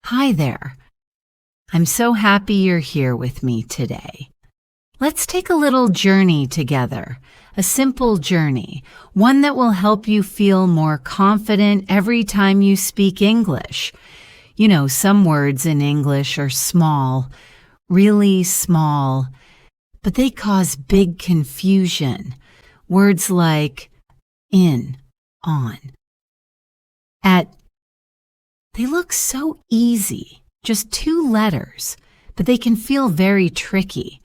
Hi there. I'm so happy you're here with me today. Let's take a little journey together, a simple journey, one that will help you feel more confident every time you speak English. You know, some words in English are small, really small, but they cause big confusion. Words like in, on, at. They look so easy, just 2 letters, but they can feel very tricky.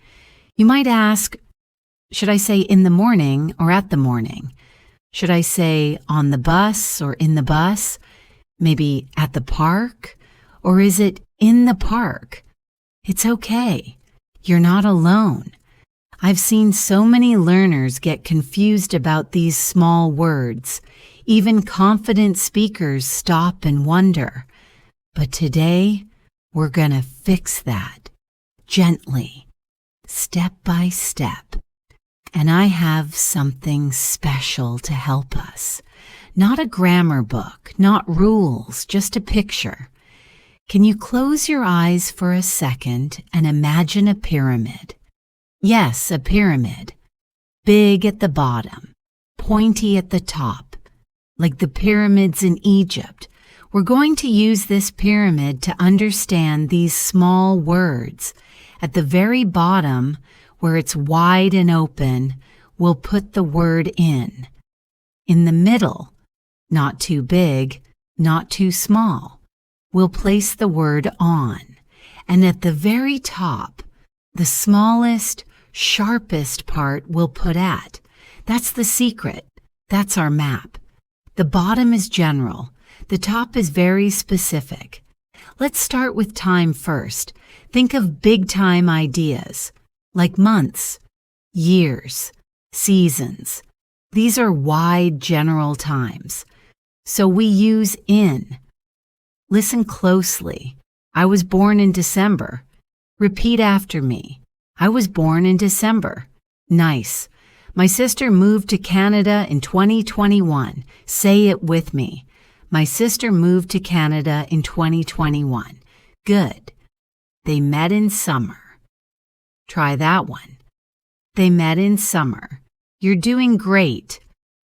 You might ask, should I say in the morning or at the morning? Should I say on the bus or in the bus? Maybe at the park? Or is it in the park? It's okay. You're not alone. I've seen so many learners get confused about these small words. Even confident speakers stop and wonder. But today, we're going to fix that, gently, step by step. And I have something special to help us. Not a grammar book, not rules, just a picture. Can you close your eyes for a second and imagine a pyramid? Yes, a pyramid. Big at the bottom, pointy at the top. Like the pyramids in Egypt, we're going to use this pyramid to understand these small words. At the very bottom, where it's wide and open, we'll put the word in. In the middle, not too big, not too small, we'll place the word on. And at the very top, the smallest, sharpest part we'll put at. That's the secret. That's our map. The bottom is general. The top is very specific. Let's start with time first. Think of big time ideas, like months, years, seasons. These are wide general times. So we use in. Listen closely. I was born in December. Repeat after me. I was born in December. Nice. My sister moved to Canada in 2021. Say it with me. My sister moved to Canada in 2021. Good. They met in summer. Try that one. They met in summer. You're doing great.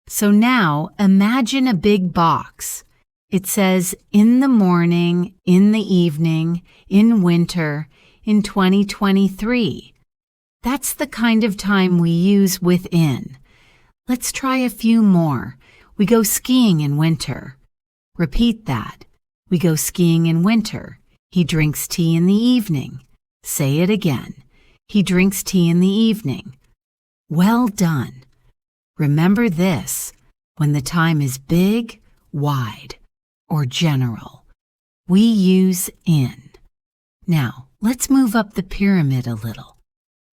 So now imagine a big box. It says in the morning, in the evening, in winter, in 2023. That's the kind of time we use within. Let's try a few more. We go skiing in winter. Repeat that. We go skiing in winter. He drinks tea in the evening. Say it again. He drinks tea in the evening. Well done. Remember this. When the time is big, wide, or general, we use in. Now, let's move up the pyramid a little.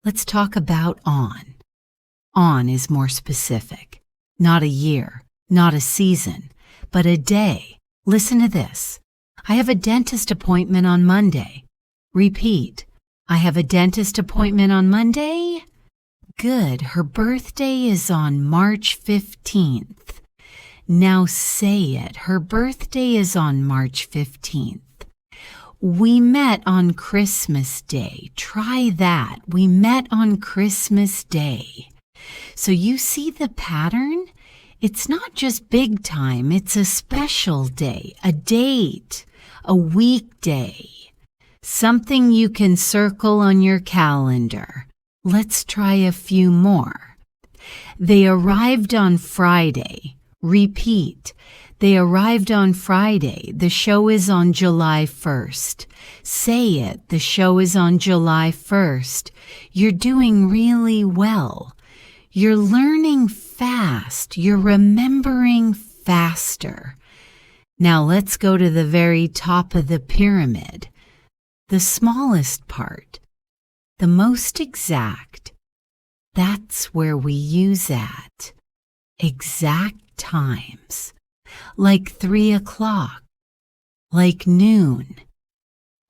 Let's talk about on. On is more specific. Not a year, not a season, but a day. Listen to this. I have a dentist appointment on Monday. Repeat. I have a dentist appointment on Monday. Good. Her birthday is on March 15th. Now say it. Her birthday is on March 15th. We met on Christmas Day. Try that. We met on Christmas Day. So you see the pattern? It's not just big time. It's a special day, a date, a weekday, something you can circle on your calendar. Let's try a few more. They arrived on Friday. Repeat. They arrived on Friday. The show is on July 1st. Say it. The show is on July 1st. You're doing really well. You're learning fast. You're remembering faster. Now let's go to the very top of the pyramid. The smallest part. The most exact. That's where we use at. Exact times. Like 3 o'clock, like noon,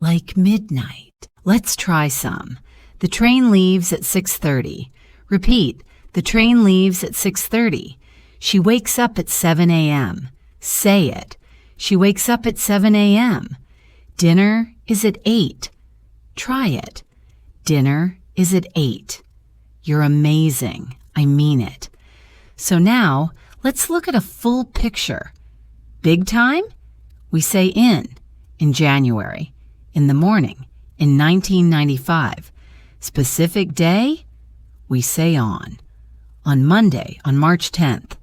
like midnight. Let's try some. The train leaves at 6:30. Repeat, the train leaves at 6:30. She wakes up at 7 a.m. Say it. She wakes up at 7 a.m. Dinner is at 8. Try it. Dinner is at 8. You're amazing. I mean it. So now, let's look at a full picture. Big time? We say in January, in the morning, in 1995. Specific day? We say on Monday, on March 10th,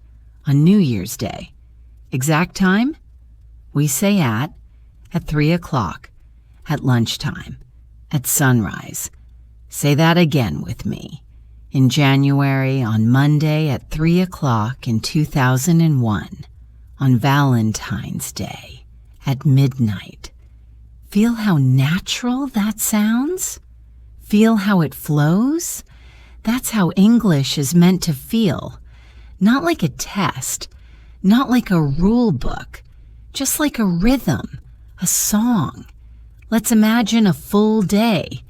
on New Year's Day. Exact time? We say at 3 o'clock, at lunchtime, at sunrise. Say that again with me. In January, on Monday at 3 o'clock in 2001, on Valentine's Day, at midnight. Feel how natural that sounds? Feel how it flows? That's how English is meant to feel. Not like a test, not like a rule book, just like a rhythm, a song. Let's imagine a full day.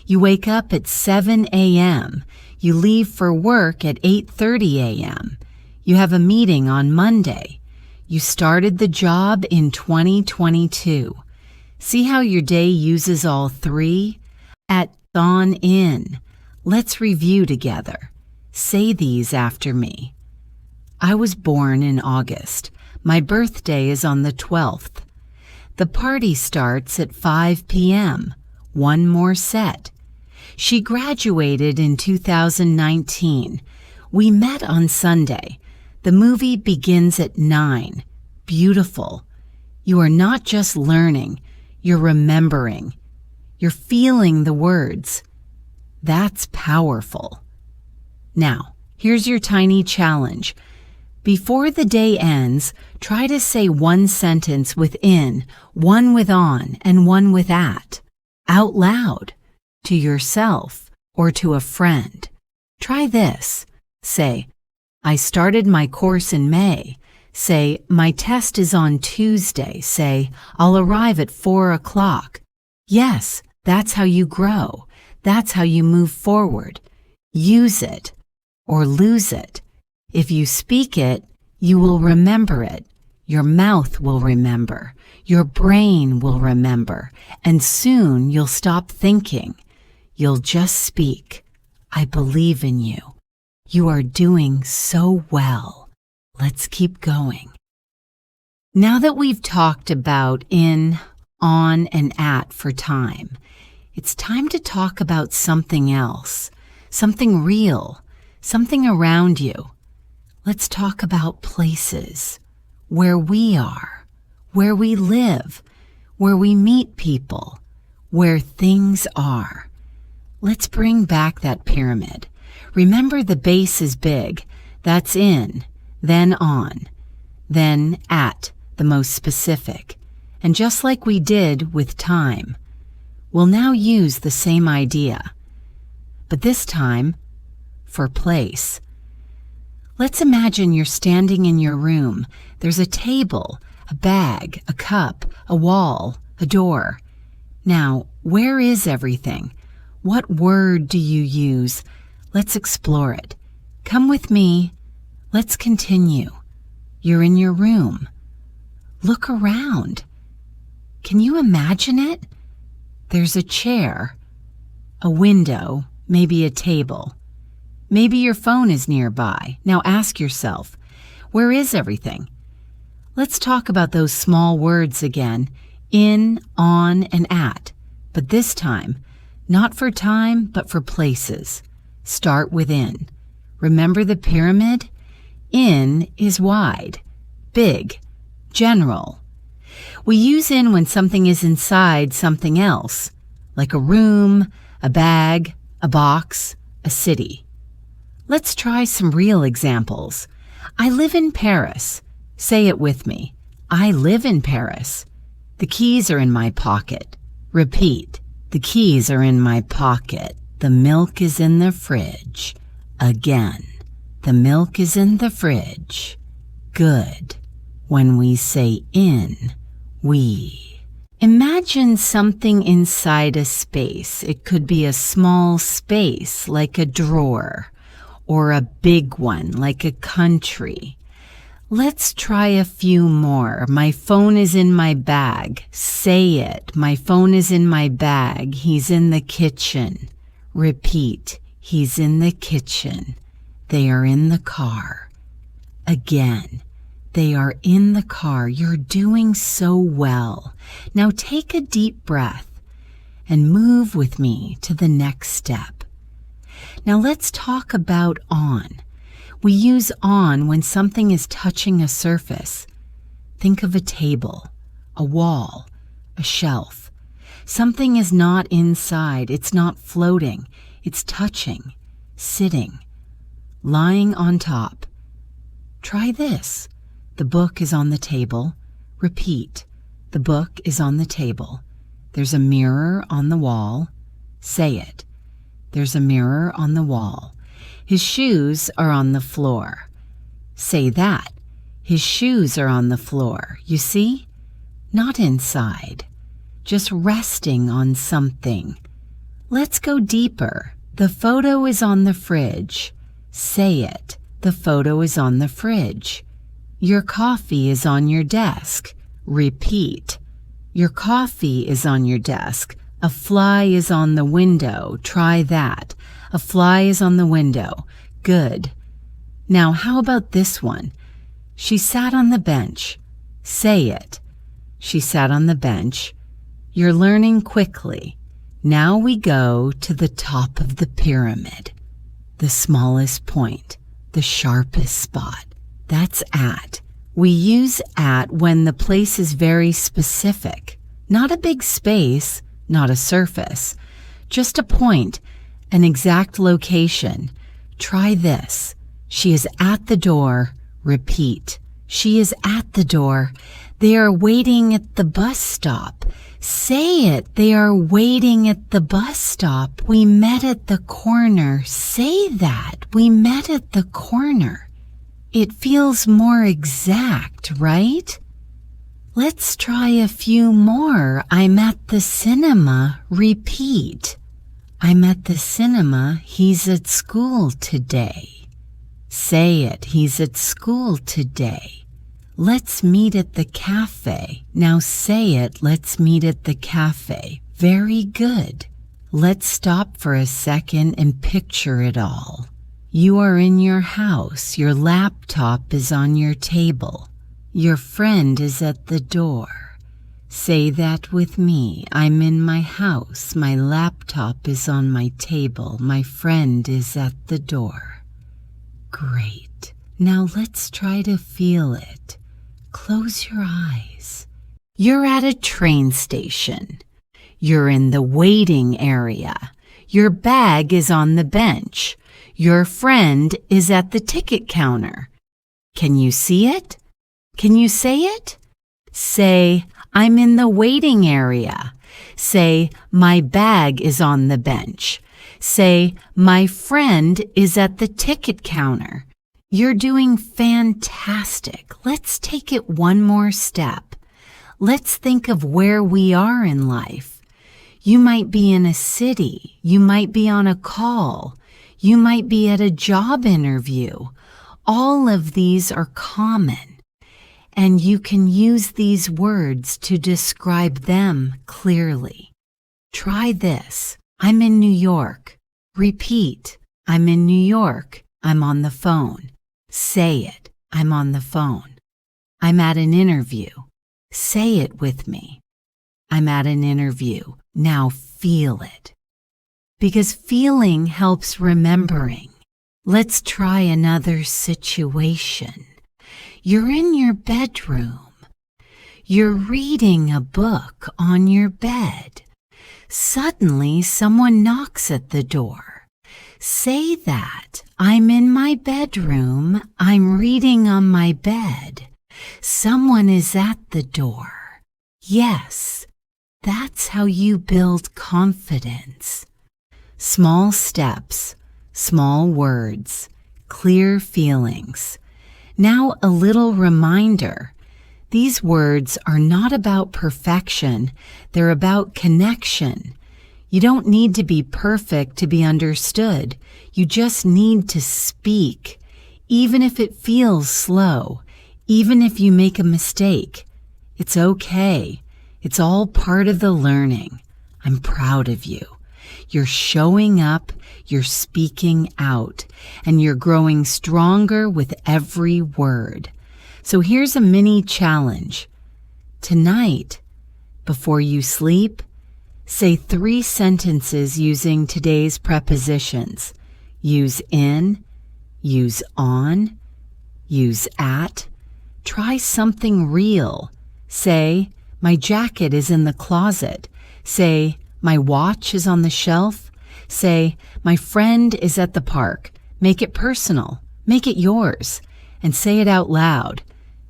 You wake up at 7 a.m. You leave for work at 8:30 a.m. You have a meeting on Monday. You started the job in 2022. See how your day uses all three? At on in. Let's review together. Say these after me. I was born in August. My birthday is on the 12th. The party starts at 5 p.m. One more set. She graduated in 2019. We met on Sunday. The movie begins at 9. Beautiful. You are not just learning, you're remembering. You're feeling the words. That's powerful. Now, here's your tiny challenge. Before the day ends, try to say one sentence with in, one with on, and one with at, out loud, to yourself or to a friend. Try this. Say, I started my course in May. Say, my test is on Tuesday. Say, I'll arrive at 4 o'clock. Yes, that's how you grow. That's how you move forward. Use it or lose it. If you speak it, you will remember it. Your mouth will remember. Your brain will remember. And soon you'll stop thinking. You'll just speak. I believe in you. You are doing so well. Let's keep going. Now that we've talked about in, on, and at for time, it's time to talk about something else, something real, something around you. Let's talk about places, where we are, where we live, where we meet people, where things are. Let's bring back that pyramid. Remember, the base is big. That's in, then on, then at, the most specific. And just like we did with time, we'll now use the same idea, but this time for place. Let's imagine you're standing in your room. There's a table, a bag, a cup, a wall, a door. Now, where is everything? What word do you use? Let's explore it. Come with me. Let's continue. You're in your room. Look around. Can you imagine it? There's a chair, a window, maybe a table. Maybe your phone is nearby. Now ask yourself, where is everything? Let's talk about those small words again, in, on, and at. But this time, not for time, but for places. Start with in. Remember the pyramid? In is wide, big, general. We use in when something is inside something else, like a room, a bag, a box, a city. Let's try some real examples. I live in Paris. Say it with me. I live in Paris. The keys are in my pocket. Repeat. The keys are in my pocket. The milk is in the fridge. Again. The milk is in the fridge. Good. When we say in, we. Imagine something inside a space. It could be a small space like a drawer, or a big one like a country. Let's try a few more. My phone is in my bag. Say it. My phone is in my bag. He's in the kitchen. Repeat. He's in the kitchen. They are in the car. Again. They are in the car. You're doing so well. Now take a deep breath and move with me to the next step. Now let's talk about on. We use on when something is touching a surface. Think of a table, a wall, a shelf. Something is not inside. It's not floating. It's touching, sitting, lying on top. Try this. The book is on the table. Repeat. The book is on the table. There's a mirror on the wall. Say it. There's a mirror on the wall. His shoes are on the floor. Say that. His shoes are on the floor. You see? Not inside. Just resting on something. Let's go deeper. The photo is on the fridge. Say it. The photo is on the fridge. Your coffee is on your desk. Repeat. Your coffee is on your desk. A fly is on the window. Try that. A fly is on the window. Good. Now, how about this one? She sat on the bench. Say it. She sat on the bench. You're learning quickly. Now we go to the top of the pyramid. The smallest point. The sharpest spot. That's at. We use at when the place is very specific. Not a big space, not a surface. Just a point, an exact location. Try this. She is at the door. Repeat. She is at the door. They are waiting at the bus stop. Say it. They are waiting at the bus stop. We met at the corner. Say that. We met at the corner. It feels more exact, right? Let's try a few more. I'm at the cinema. Repeat. I'm at the cinema. He's at school today. Say it. He's at school today. Let's meet at the cafe. Now say it. Let's meet at the cafe. Very good. Let's stop for a second and picture it all. You are in your house. Your laptop is on your table. Your friend is at the door. Say that with me. I'm in my house. My laptop is on my table. My friend is at the door. Great. Now let's try to feel it. Close your eyes. You're at a train station. You're in the waiting area. Your bag is on the bench. Your friend is at the ticket counter. Can you see it? Can you say it? Say, I'm in the waiting area. Say, my bag is on the bench. Say, my friend is at the ticket counter. You're doing fantastic. Let's take it one more step. Let's think of where we are in life. You might be in a city. You might be on a call. You might be at a job interview. All of these are common, and you can use these words to describe them clearly. Try this. I'm in New York. Repeat. I'm in New York. I'm on the phone. Say it. I'm on the phone. I'm at an interview. Say it with me. I'm at an interview. Now feel it. Because feeling helps remembering. Let's try another situation. You're in your bedroom. You're reading a book on your bed. Suddenly, someone knocks at the door. Say that. I'm in my bedroom. I'm reading on my bed. Someone is at the door. Yes, that's how you build confidence. Small steps, small words, clear feelings. Now a little reminder. These words are not about perfection. They're about connection. You don't need to be perfect to be understood. You just need to speak, even if it feels slow, Even if you make a mistake, it's okay. It's all part of the learning. I'm proud of you. You're showing up, you're speaking out, and you're growing stronger with every word. So here's a mini challenge. Tonight, before you sleep, say 3 sentences using today's prepositions. Use in, use on, use at. Try something real. Say, my jacket is in the closet. Say, my watch is on the shelf. Say, my friend is at the park. Make it personal. Make it yours. And say it out loud.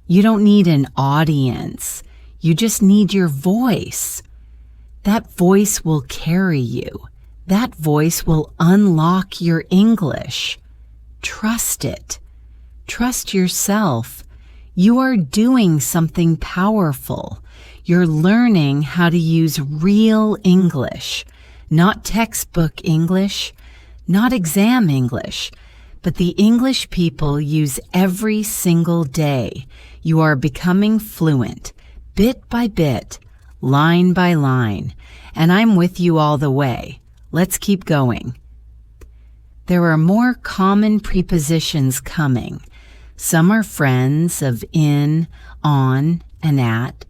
You don't need an audience. You just need your voice. That voice will carry you. That voice will unlock your English. Trust it. Trust yourself. You are doing something powerful. You're learning how to use real English, not textbook English, not exam English, but the English people use every single day. You are becoming fluent, bit by bit, line by line, and I'm with you all the way. Let's keep going. There are more common prepositions coming. Some are friends of in, on, and at.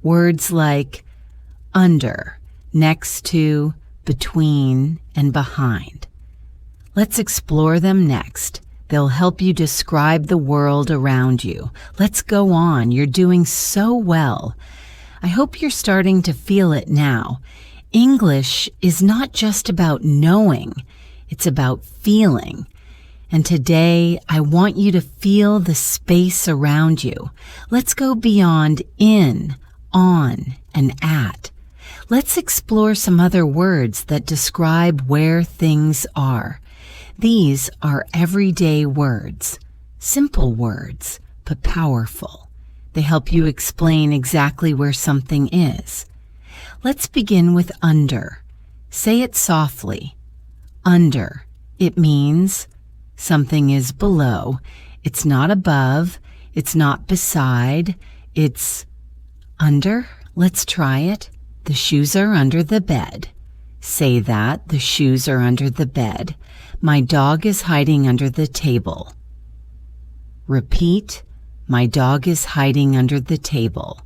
Words like under, next to, between, and behind. Let's explore them next. They'll help you describe the world around you. Let's go on. You're doing so well. I hope you're starting to feel it now. English is not just about knowing. It's about feeling. And today, I want you to feel the space around you. Let's go beyond in, on, and at. Let's explore some other words that describe where things are. These are everyday words, simple words, but powerful. They help you explain exactly where something is. Let's begin with under. Say it softly. Under. It means something is below. It's not above. It's not beside. It's under. Let's try it. The shoes are under the bed. Say that. The shoes are under the bed. My dog is hiding under the table. Repeat. My dog is hiding under the table.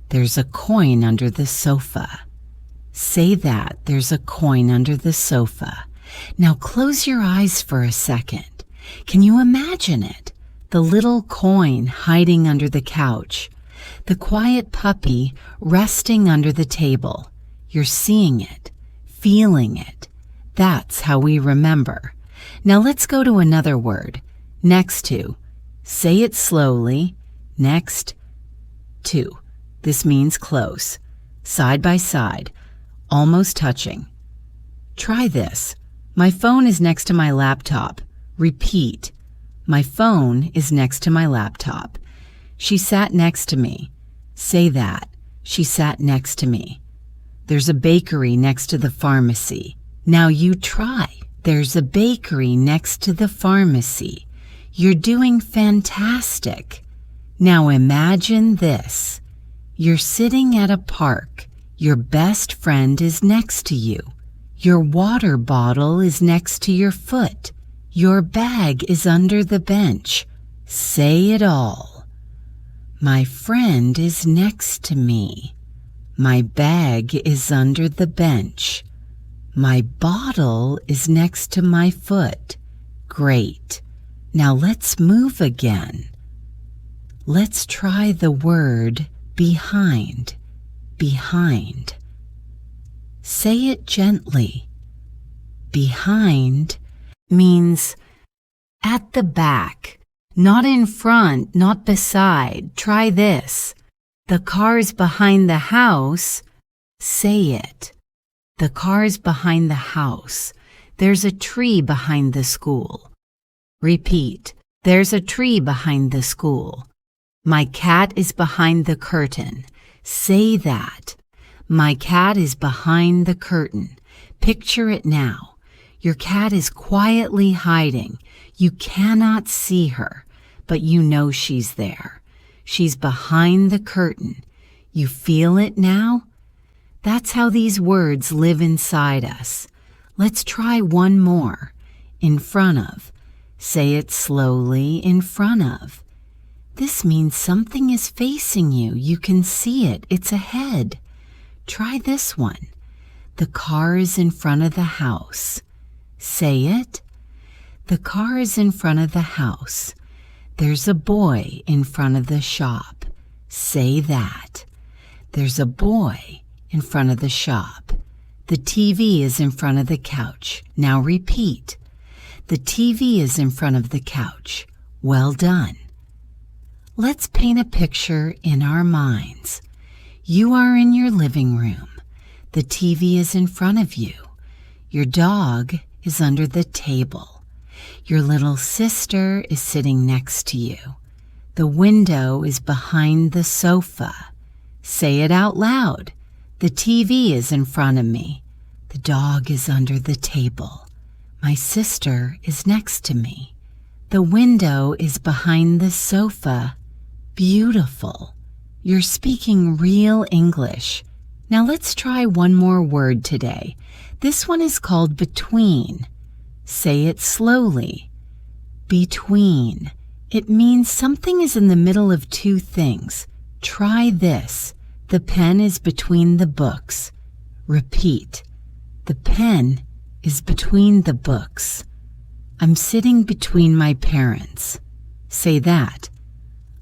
There's a coin under the sofa. Say that. There's a coin under the sofa. Now close your eyes for a second. Can you imagine it? The little coin hiding under the couch. The quiet puppy resting under the table. You're seeing it, feeling it. That's how we remember. Now let's go to another word. Next to. Say it slowly. Next to. This means close. Side by side. Almost touching. Try this. My phone is next to my laptop. Repeat. My phone is next to my laptop. She sat next to me. Say that. She sat next to me. There's a bakery next to the pharmacy. Now you try. There's a bakery next to the pharmacy. You're doing fantastic. Now imagine this. You're sitting at a park. Your best friend is next to you. Your water bottle is next to your foot. Your bag is under the bench. Say it all. My friend is next to me. My bag is under the bench. My bottle is next to my foot. Great. Now let's move again. Let's try the word behind. Behind. Say it gently. Behind means at the back, not in front, not beside. Try this. The car's behind the house. Say it. The car's behind the house. There's a tree behind the school. Repeat. There's a tree behind the school. My cat is behind the curtain. Say that. My cat is behind the curtain. Picture it now. Your cat is quietly hiding. You cannot see her, but you know she's there. She's behind the curtain. You feel it now? That's how these words live inside us. Let's try one more. In front of. Say it slowly, in front of. This means something is facing you. You can see it. It's ahead. Try this one. The car is in front of the house. Say it. The car is in front of the house. There's a boy in front of the shop. Say that. There's a boy in front of the shop. The TV is in front of the couch. Now repeat. The TV is in front of the couch. Well done. Let's paint a picture in our minds. You are in your living room. The TV is in front of you. Your dog is under the table. Your little sister is sitting next to you. The window is behind the sofa. Say it out loud. The TV is in front of me. The dog is under the table. My sister is next to me. The window is behind the sofa. Beautiful. You're speaking real English. Now let's try one more word today. This one is called between. Say it slowly. Between. It means something is in the middle of two things. Try this. The pen is between the books. Repeat. The pen is between the books. I'm sitting between my parents. Say that.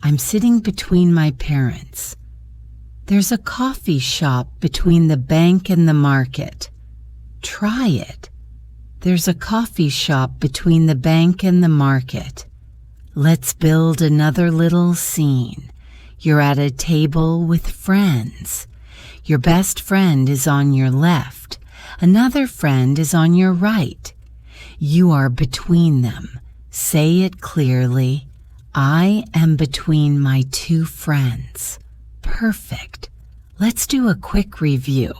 I'm sitting between my parents. There's a coffee shop between the bank and the market. Try it. There's a coffee shop between the bank and the market. Let's build another little scene. You're at a table with friends. Your best friend is on your left. Another friend is on your right. You are between them. Say it clearly. I am between my two friends. Perfect. Let's do a quick review.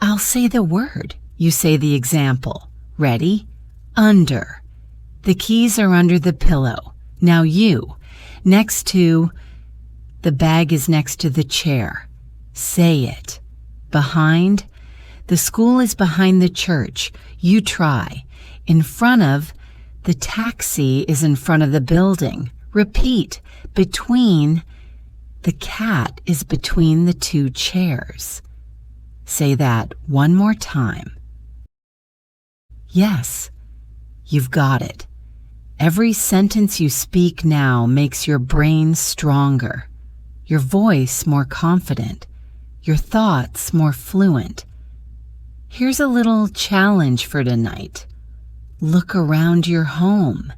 I'll say the word. You say the example. Ready? Under. The keys are under the pillow. Now you. Next to. The bag is next to the chair. Say it. Behind. The school is behind the church. You try. In front of. The taxi is in front of the building. Repeat. Between. The cat is between the two chairs. Say that one more time. Yes, you've got it. Every sentence you speak now makes your brain stronger, your voice more confident, your thoughts more fluent. Here's a little challenge for tonight. Look around your home.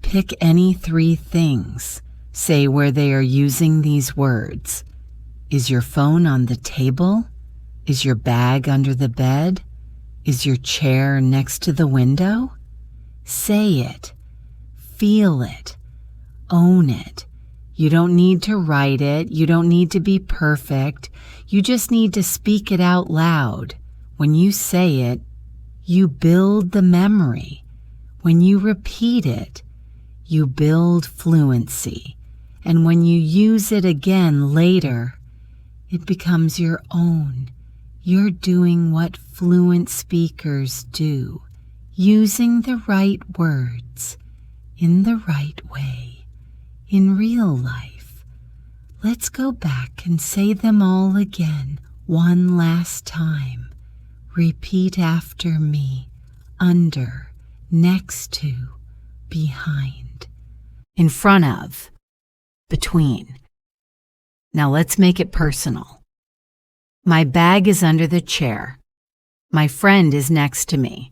Pick any three things. Say where they are using these words. Is your phone on the table? Is your bag under the bed? Is your chair next to the window? Say it. Feel it. Own it. You don't need to write it. You don't need to be perfect. You just need to speak it out loud. When you say it, you build the memory. When you repeat it, you build fluency. And when you use it again later, it becomes your own. You're doing what fluent speakers do, using the right words, in the right way, in real life. Let's go back and say them all again, one last time. Repeat after me. Under, next to, behind. In front of. Between. Now let's make it personal. My bag is under the chair. My friend is next to me.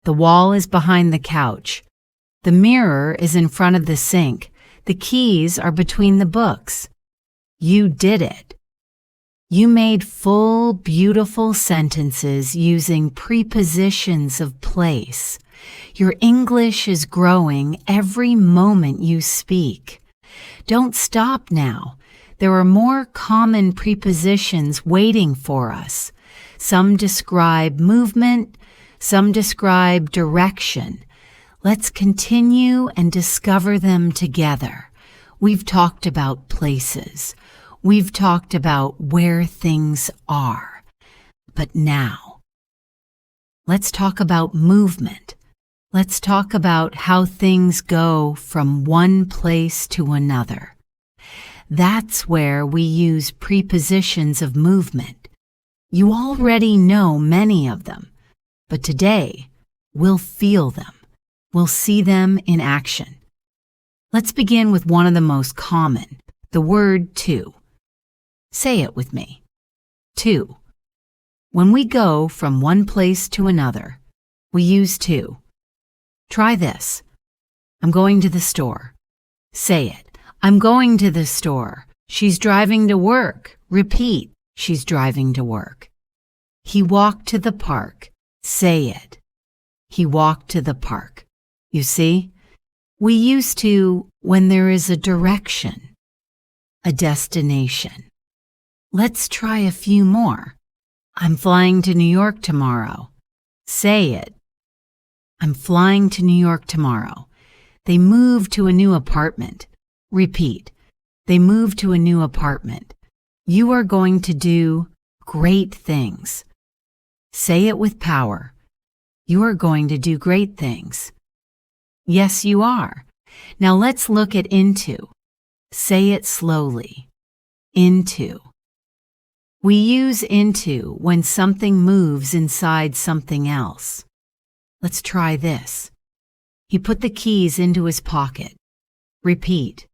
The wall is behind the couch. The mirror is in front of the sink. The keys are between the books. You did it. You made full, beautiful sentences using prepositions of place. Your English is growing every moment you speak. Don't stop now. There are more common prepositions waiting for us. Some describe movement, some describe direction. Let's continue and discover them together. We've talked about places. We've talked about where things are. But now, let's talk about movement. Let's talk about how things go from one place to another. That's where we use prepositions of movement. You already know many of them, but today we'll feel them. We'll see them in action. Let's begin with one of the most common, the word to. Say it with me. To. When we go from one place to another, we use to. Try this. I'm going to the store. Say it. I'm going to the store. She's driving to work. Repeat. She's driving to work. He walked to the park. Say it. He walked to the park. You see? We use to when there is a direction, a destination. Let's try a few more. I'm flying to New York tomorrow. Say it. I'm flying to New York tomorrow. They moved to a new apartment. Repeat. They moved to a new apartment. You are going to do great things. Say it with power. You are going to do great things. Yes, you are. Now let's look at into. Say it slowly. Into. We use into when something moves inside something else. Let's try this. He put the keys into his pocket. Repeat.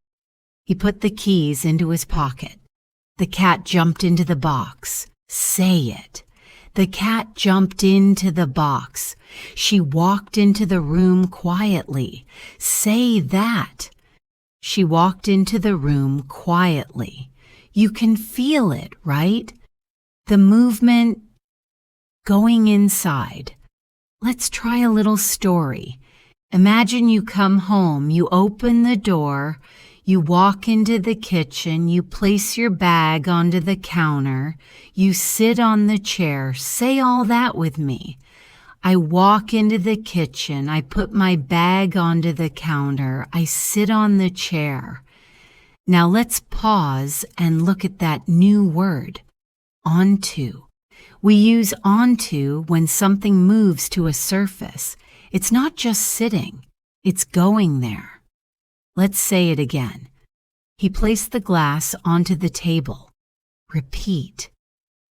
He put the keys into his pocket. The cat jumped into the box. Say it. The cat jumped into the box. She walked into the room quietly. Say that. She walked into the room quietly. You can feel it, right? The movement going inside. Let's try a little story. Imagine you come home, you open the door, you walk into the kitchen, you place your bag onto the counter, you sit on the chair. Say all that with me. I walk into the kitchen, I put my bag onto the counter, I sit on the chair. Now let's pause and look at that new word, onto. We use onto when something moves to a surface. It's not just sitting, it's going there. Let's say it again. He placed the glass onto the table. Repeat.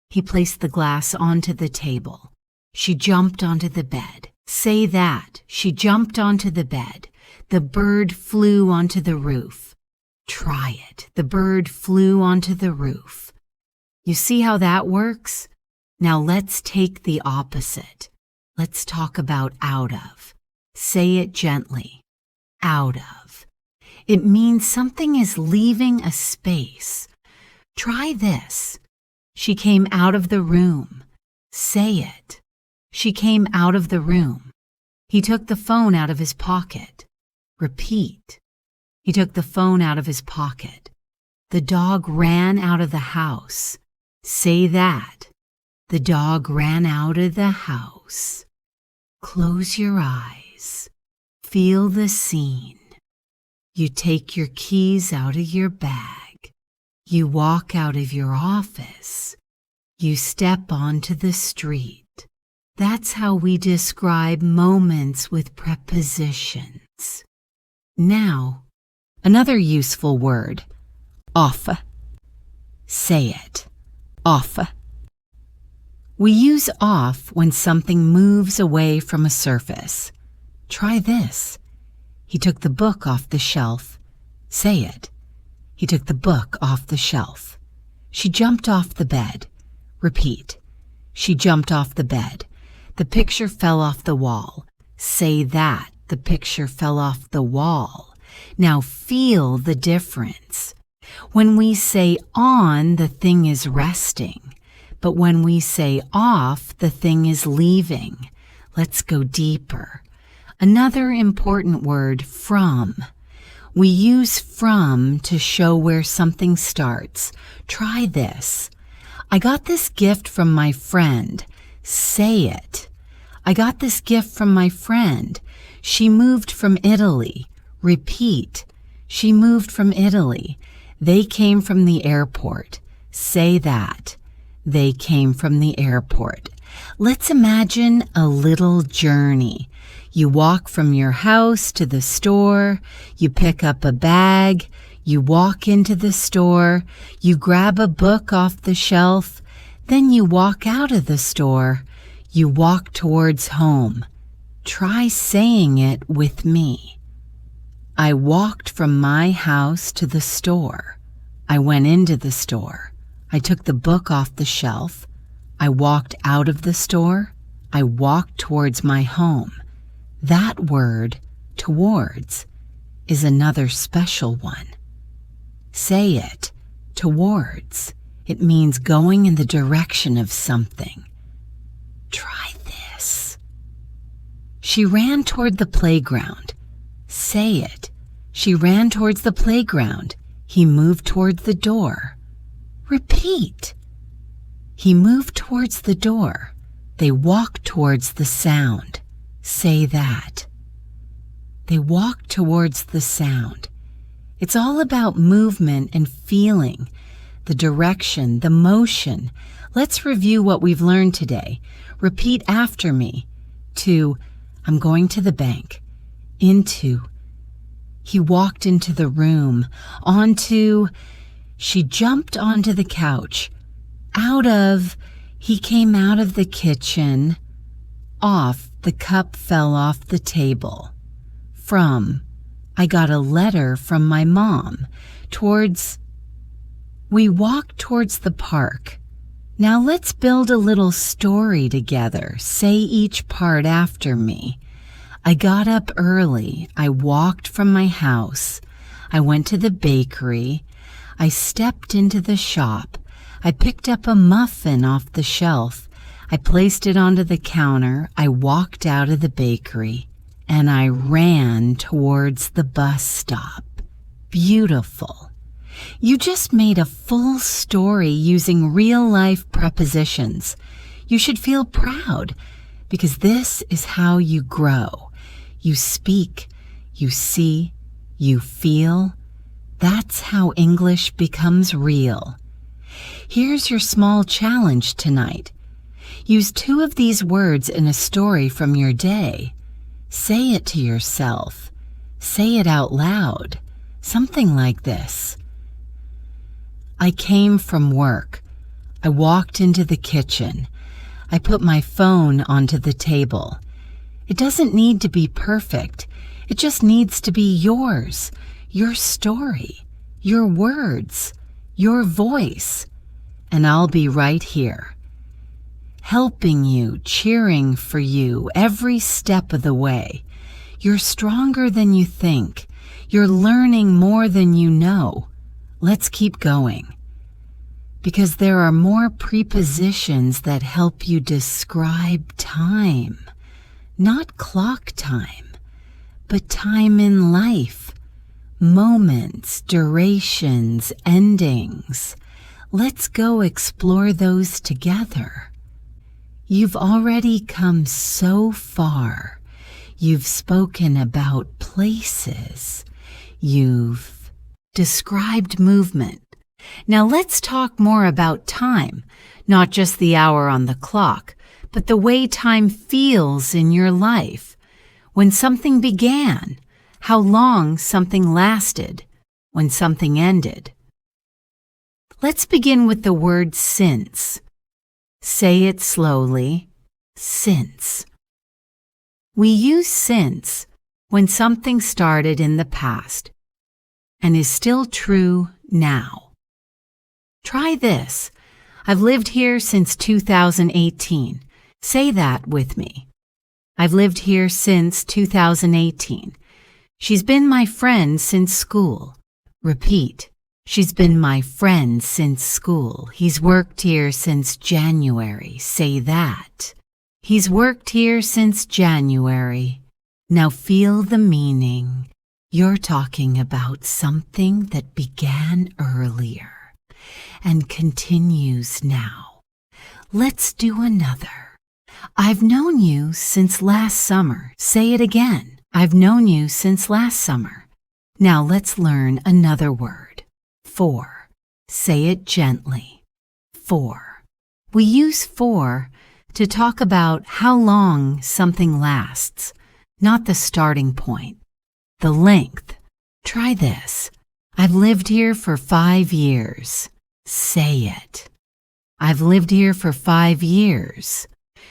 He placed the glass onto the table. She jumped onto the bed. Say that. She jumped onto the bed. The bird flew onto the roof. Try it. The bird flew onto the roof. You see how that works? Now let's take the opposite. Let's talk about out of. Say it gently. Out of. It means something is leaving a space. Try this. She came out of the room. Say it. She came out of the room. He took the phone out of his pocket. Repeat. He took the phone out of his pocket. The dog ran out of the house. Say that. The dog ran out of the house. Close your eyes. Feel the scene. You take your keys out of your bag. You walk out of your office. You step onto the street. That's how we describe moments with prepositions. Now, another useful word, off. Say it, off. We use off when something moves away from a surface. Try this. He took the book off the shelf. Say it. He took the book off the shelf. She jumped off the bed. Repeat. She jumped off the bed. The picture fell off the wall. Say that. The picture fell off the wall. Now feel the difference. When we say on, the thing is resting. But when we say off, the thing is leaving. Let's go deeper. Another important word, from. We use from to show where something starts. Try this. I got this gift from my friend. Say it. I got this gift from my friend. She moved from Italy. Repeat. She moved from Italy. They came from the airport. Say that. They came from the airport. Let's imagine a little journey. You walk from your house to the store. You pick up a bag. You walk into the store. You grab a book off the shelf. Then you walk out of the store. You walk towards home. Try saying it with me. I walked from my house to the store. I went into the store. I took the book off the shelf. I walked out of the store. I walked towards my home. That word, towards, is another special one. Say it, towards. It means going in the direction of something. Try this. She ran toward the playground. Say it. She ran towards the playground. He moved towards the door. Repeat. He moved towards the door. They walked towards the sound. Say that. They walked towards the sound. It's all about movement and feeling, the direction, the motion. Let's review what we've learned today. Repeat after me. To, I'm going to the bank. Into, he walked into the room. Onto, she jumped onto the couch. Out of, he came out of the kitchen. Off, the cup fell off the table. From, I got a letter from my mom. Towards, we walked towards the park. Now let's build a little story together. Say each part after me. I got up early. I walked from my house. I went to the bakery. I stepped into the shop. I picked up a muffin off the shelf. I placed it onto the counter. I walked out of the bakery. And I ran towards the bus stop. Beautiful. You just made a full story using real-life prepositions. You should feel proud because this is how you grow. You speak, you see, you feel. That's how English becomes real. Here's your small challenge tonight. Use 2 of these words in a story from your day. Say it to yourself. Say it out loud. Something like this. I came from work. I walked into the kitchen. I put my phone onto the table. It doesn't need to be perfect. It just needs to be yours, your story, your words, your voice. And I'll be right here, helping you, cheering for you every step of the way. You're stronger than you think. You're learning more than you know. Let's keep going. Because there are more prepositions that help you describe time. Not clock time, but time in life. Moments, durations, endings. Let's go explore those together. You've already come so far. You've spoken about places. You've described movement. Now let's talk more about time, not just the hour on the clock, but the way time feels in your life. When something began, how long something lasted, when something ended. Let's begin with the word since. Say it slowly. Since. We use since when something started in the past and is still true now. Try this. I've lived here since 2018. Say that with me. I've lived here since 2018. She's been my friend since school. Repeat. She's been my friend since school. He's worked here since January. Say that. He's worked here since January. Now feel the meaning. You're talking about something that began earlier and continues now. Let's do another. I've known you since last summer. Say it again. I've known you since last summer. Now let's learn another word. For. Say it gently. For. We use for to talk about how long something lasts, not the starting point. The length. Try this. I've lived here for 5 years. Say it. I've lived here for 5 years.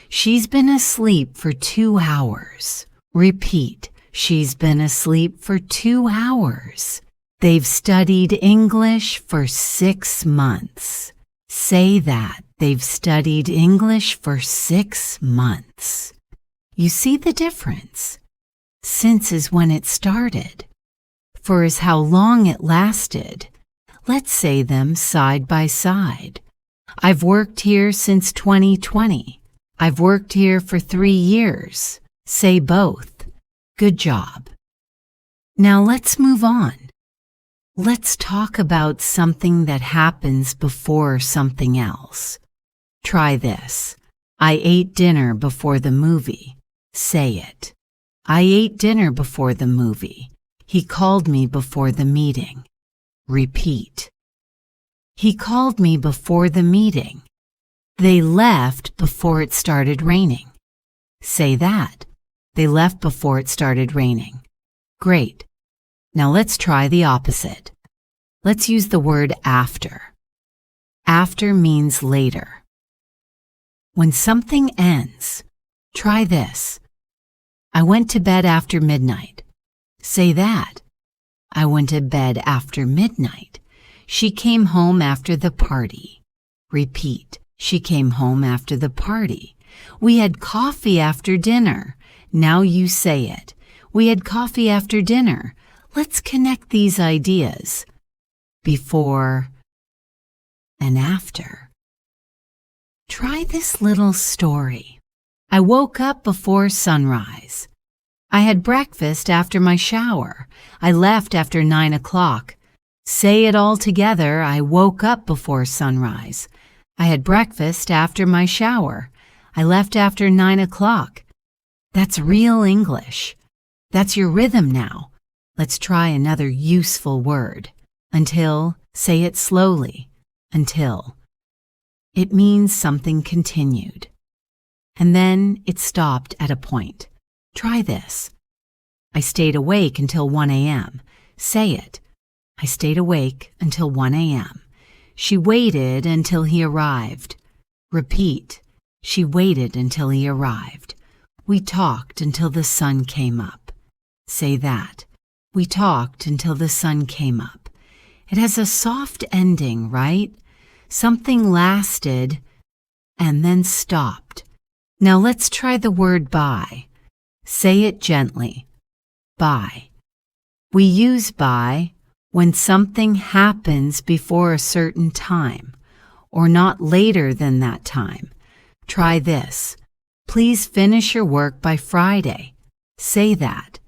She's been asleep for 2 hours. Repeat. She's been asleep for 2 hours. They've studied English for 6 months. Say that. They've studied English for 6 months. You see the difference? Since is when it started. For is how long it lasted. Let's say them side by side. I've worked here since 2020. I've worked here for 3 years. Say both. Good job. Now let's move on. Let's talk about something that happens before something else. Try this. I ate dinner before the movie. Say it. I ate dinner before the movie. He called me before the meeting. Repeat. He called me before the meeting. They left before it started raining. Say that. They left before it started raining. Great. Now let's try the opposite. Let's use the word after. After means later. When something ends, try this. I went to bed after midnight. Say that. I went to bed after midnight. She came home after the party. Repeat. She came home after the party. We had coffee after dinner. Now you say it. We had coffee after dinner. Let's connect these ideas. Before and after. Try this little story. I woke up before sunrise. I had breakfast after my shower. I left after 9 o'clock. Say it all together. I woke up before sunrise. I had breakfast after my shower. I left after 9 o'clock. That's real English. That's your rhythm now. Let's try another useful word. Until. Say it slowly. Until. It means something continued. And then it stopped at a point. Try this. I stayed awake until 1 a.m. Say it. I stayed awake until 1 a.m. She waited until he arrived. Repeat. She waited until he arrived. We talked until the sun came up. Say that. We talked until the sun came up. It has a soft ending, right? Something lasted and then stopped. Now let's try the word by. Say it gently. By. We use by when something happens before a certain time or not later than that time. Try this. Please finish your work by Friday. Say that.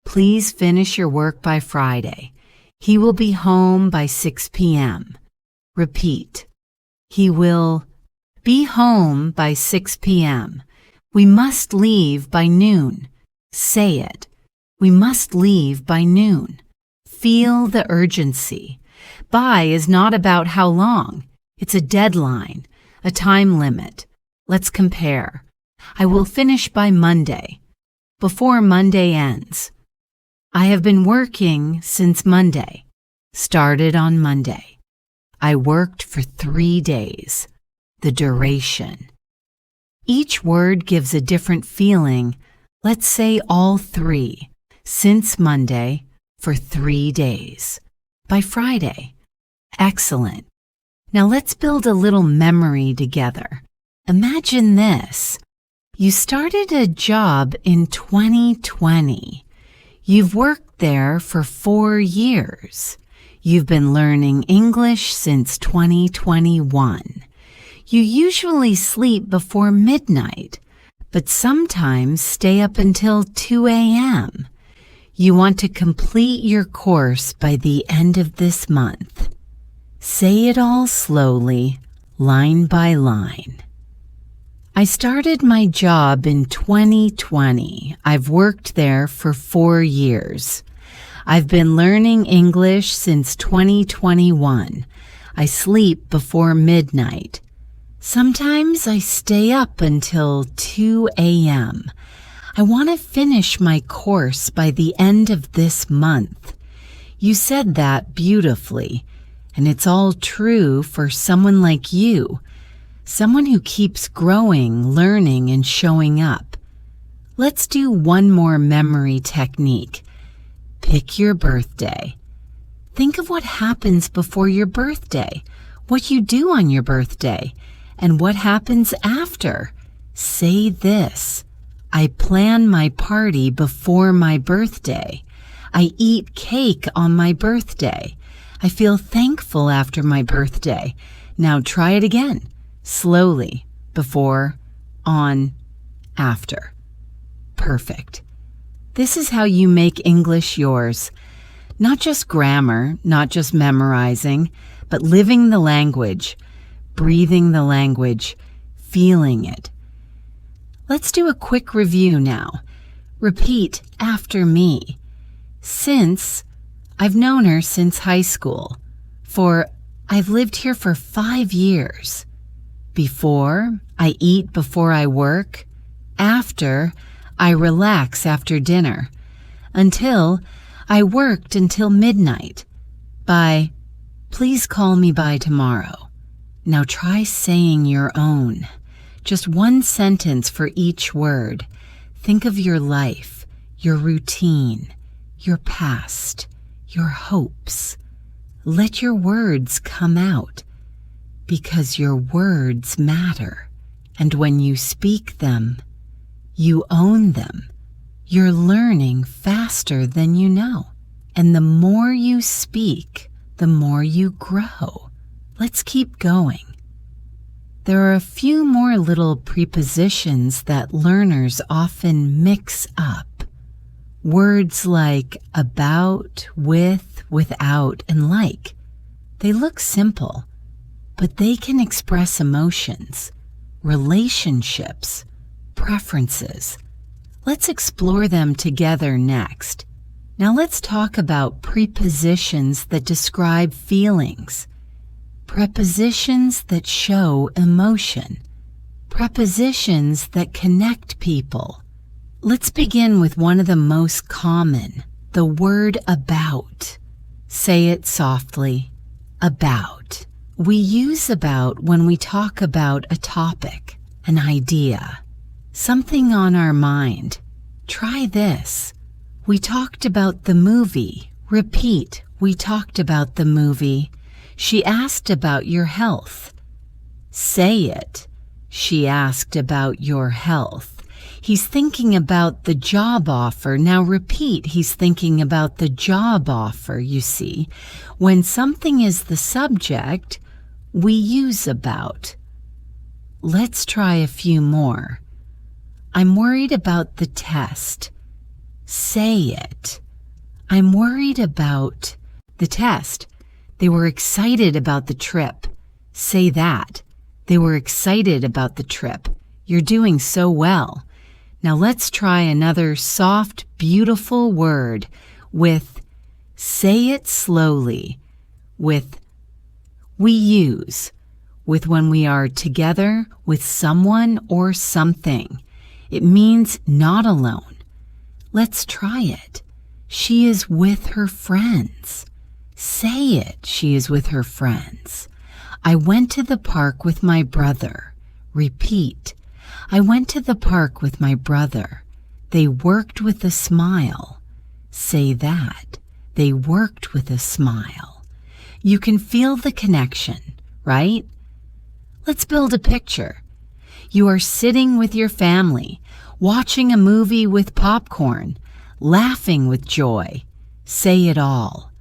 Please finish your work by Friday. He will be home by 6 p.m. Repeat. He will be home by 6 p.m. We must leave by noon. Say it. We must leave by noon. Feel the urgency. By is not about how long. It's a deadline, a time limit. Let's compare. I will finish by Monday, before Monday ends. I have been working since Monday. Started on Monday. I worked for 3 days. The duration. Each word gives a different feeling. Let's say all 3. Since Monday, for 3 days. By Friday. Excellent. Now let's build a little memory together. Imagine this. You started a job in 2020. You've worked there for 4 years. You've been learning English since 2021. You usually sleep before midnight, but sometimes stay up until 2 a.m. You want to complete your course by the end of this month. Say it all slowly, line by line. I started my job in 2020. I've worked there for 4 years. I've been learning English since 2021. I sleep before midnight. Sometimes I stay up until 2 a.m. I want to finish my course by the end of this month. You said that beautifully, and it's all true for someone like you, someone who keeps growing, learning, and showing up. Let's do one more memory technique. Pick your birthday. Think of what happens before your birthday, what you do on your birthday, and what happens after. Say this: I plan my party before my birthday. I eat cake on my birthday. I feel thankful after my birthday. Now try it again. Slowly. Before, on, after. Perfect. This is how you make English yours. Not just grammar, not just memorizing, but living the language, breathing the language, feeling it. Let's do a quick review now. Repeat after me. Since, I've known her since high school. For, I've lived here for 5 years. Before, I eat before I work. After, I relax after dinner. Until, I worked until midnight. By, please call me by tomorrow. Now try saying your own. Just one sentence for each word. Think of your life, your routine, your past, your hopes. Let your words come out, because your words matter. And when you speak them, you own them. You're learning faster than you know. And the more you speak, the more you grow. Let's keep going. There are a few more little prepositions that learners often mix up. Words like about, with, without, and like. They look simple, but they can express emotions, relationships, preferences. Let's explore them together next. Now let's talk about prepositions that describe feelings. Prepositions that show emotion. Prepositions that connect people. Let's begin with one of the most common, the word about. Say it softly. About. We use about when we talk about a topic, an idea, something on our mind. Try this. We talked about the movie. Repeat. We talked about the movie. She asked about your health. Say it. She asked about your health. He's thinking about the job offer. Now repeat. He's thinking about the job offer, you see. When something is the subject, we use about. Let's try a few more. I'm worried about the test. Say it. I'm worried about the test. They were excited about the trip. Say that. They were excited about the trip. You're doing so well. Now let's try another soft, beautiful word with say it slowly, with we use, with when we are together with someone or something. It means not alone. Let's try it. She is with her friends. Say it. She is with her friends. I went to the park with my brother. Repeat. I went to the park with my brother. They worked with a smile. Say that. They worked with a smile. You can feel the connection, right? Let's build a picture. You are sitting with your family, watching a movie with popcorn, laughing with joy. Say it all.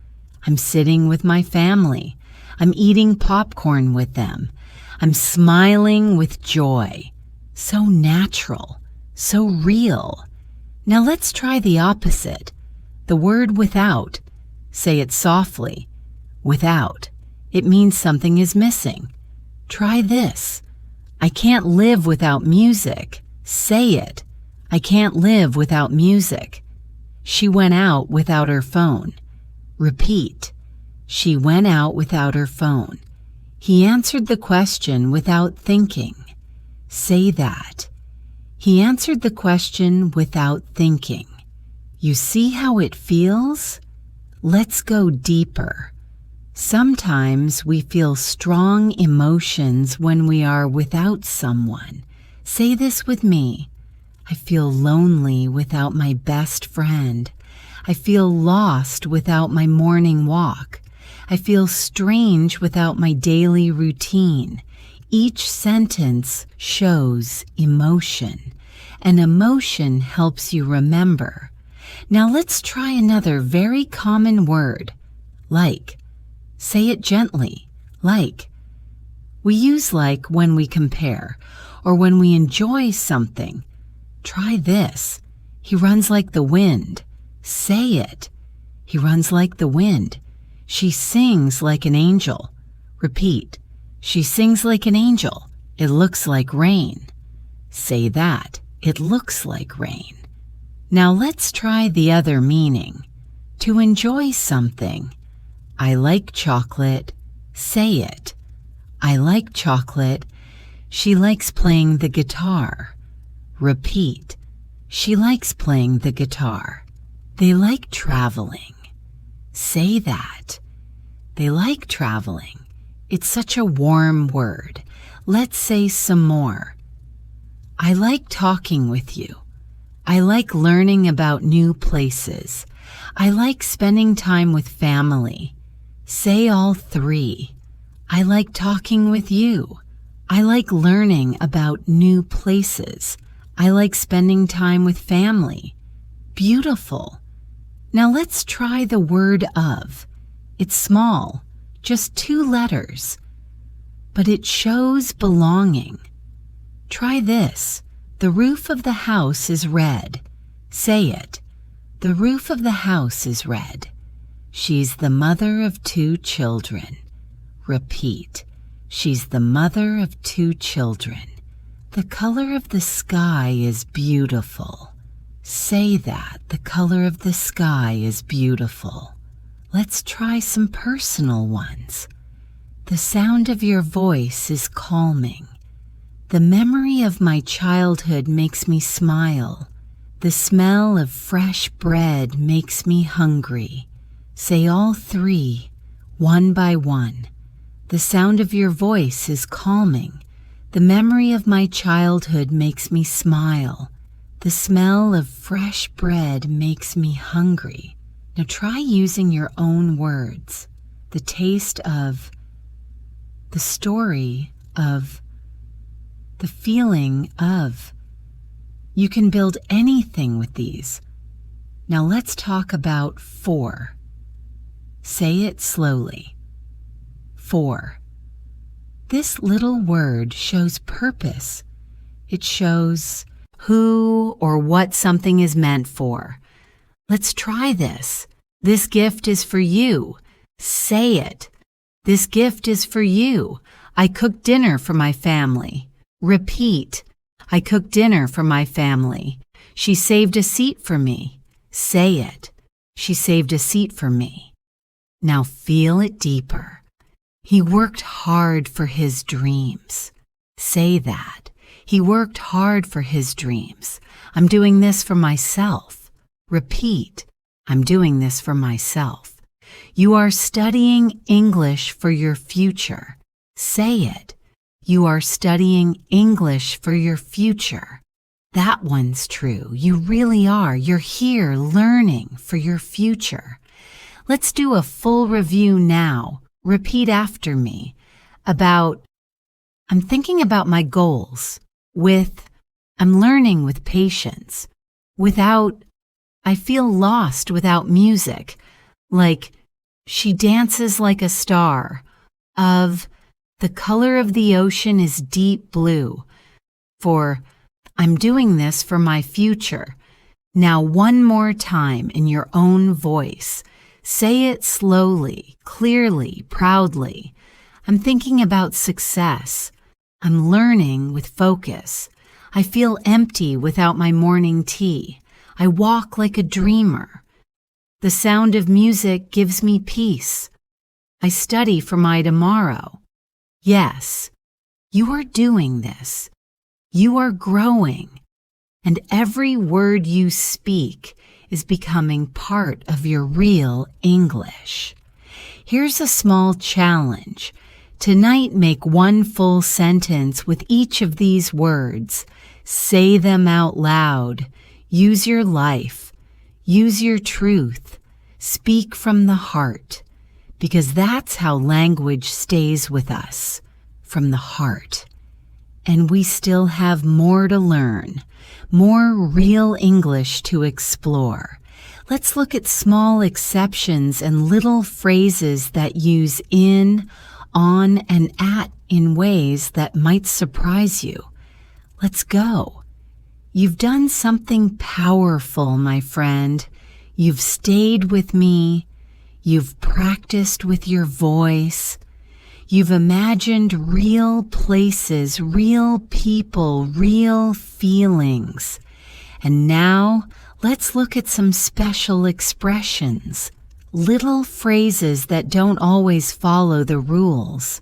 I'm sitting with my family. I'm eating popcorn with them. I'm smiling with joy. So natural, so real. Now let's try the opposite. The word without. Say it softly. Without. It means something is missing. Try this. I can't live without music. Say it. I can't live without music. She went out without her phone. Repeat. She went out without her phone. He answered the question without thinking. Say that. He answered the question without thinking. You see how it feels? Let's go deeper. Sometimes we feel strong emotions when we are without someone. Say this with me. I feel lonely without my best friend. I feel lost without my morning walk. I feel strange without my daily routine. Each sentence shows emotion, and emotion helps you remember. Now let's try another very common word, like. Say it gently, like. We use like when we compare or when we enjoy something. Try this. He runs like the wind. Say it. He runs like the wind. She sings like an angel. Repeat. She sings like an angel. It looks like rain. Say that. It looks like rain. Now let's try the other meaning. To enjoy something. I like chocolate. Say it. I like chocolate. She likes playing the guitar. Repeat. She likes playing the guitar. They like traveling. Say that. They like traveling. It's such a warm word. Let's say some more. I like talking with you. I like learning about new places. I like spending time with family. Say all three. I like talking with you. I like learning about new places. I like spending time with family. Beautiful. Now let's try the word of. It's small, just 2 letters, but it shows belonging. Try this. The roof of the house is red. Say it. The roof of the house is red. She's the mother of 2 children. Repeat. She's the mother of 2 children. The color of the sky is beautiful. Say that. The color of the sky is beautiful. Let's try some personal ones. The sound of your voice is calming. The memory of my childhood makes me smile. The smell of fresh bread makes me hungry. Say all 3, one by one. The sound of your voice is calming. The memory of my childhood makes me smile. The smell of fresh bread makes me hungry. Now try using your own words. The taste of, the story of, the feeling of. You can build anything with these. Now let's talk about for. Say it slowly. For. This little word shows purpose. It shows who or what something is meant for. Let's try this. This gift is for you. Say it. This gift is for you. I cooked dinner for my family. Repeat. I cooked dinner for my family. She saved a seat for me. Say it. She saved a seat for me. Now feel it deeper. He worked hard for his dreams. Say that. He worked hard for his dreams. I'm doing this for myself. Repeat. I'm doing this for myself. You are studying English for your future. Say it. You are studying English for your future. That one's true. You really are. You're here learning for your future. Let's do a full review now. Repeat after me. I'm thinking about my goals. I'm learning with patience. I feel lost without music. Like, she dances like a star. The color of the ocean is deep blue. I'm doing this for my future. Now one more time in your own voice. Say it slowly, clearly, proudly. I'm thinking about success. I'm learning with focus. I feel empty without my morning tea. I walk like a dreamer. The sound of music gives me peace. I study for my tomorrow. Yes, you are doing this. You are growing. And every word you speak is becoming part of your real English. Here's a small challenge. Tonight, make one full sentence with each of these words. Say them out loud. Use your life. Use your truth. Speak from the heart. Because that's how language stays with us, from the heart. And we still have more to learn, more real English to explore. Let's look at small exceptions and little phrases that use in, on, and at in ways that might surprise you. Let's go. You've done something powerful, my friend. You've stayed with me. You've practiced with your voice. You've imagined real places, real people, real feelings. And now, let's look at some special expressions, little phrases that don't always follow the rules,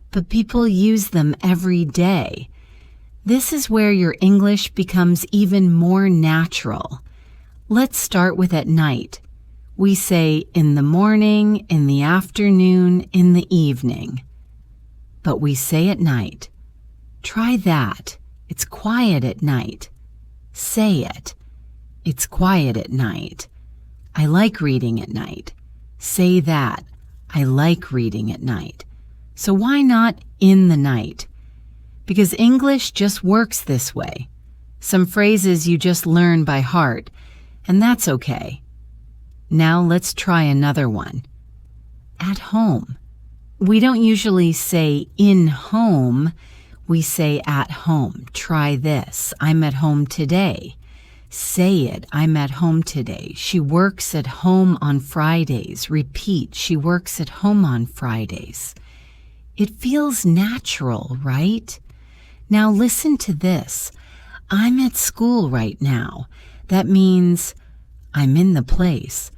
but people use them every day. This is where your English becomes even more natural. Let's start with at night. We say in the morning, in the afternoon, in the evening. But we say at night. Try that. It's quiet at night. Say it. It's quiet at night. I like reading at night. Say that. I like reading at night. So why not in the night? Because English just works this way. Some phrases you just learn by heart, and that's okay. Now let's try another one. At home. We don't usually say in home. We say at home. Try this. I'm at home today. Say it. I'm at home today. She works at home on Fridays. Repeat. She works at home on Fridays. It feels natural, right? Now listen to this. I'm at school right now. That means I'm in the place.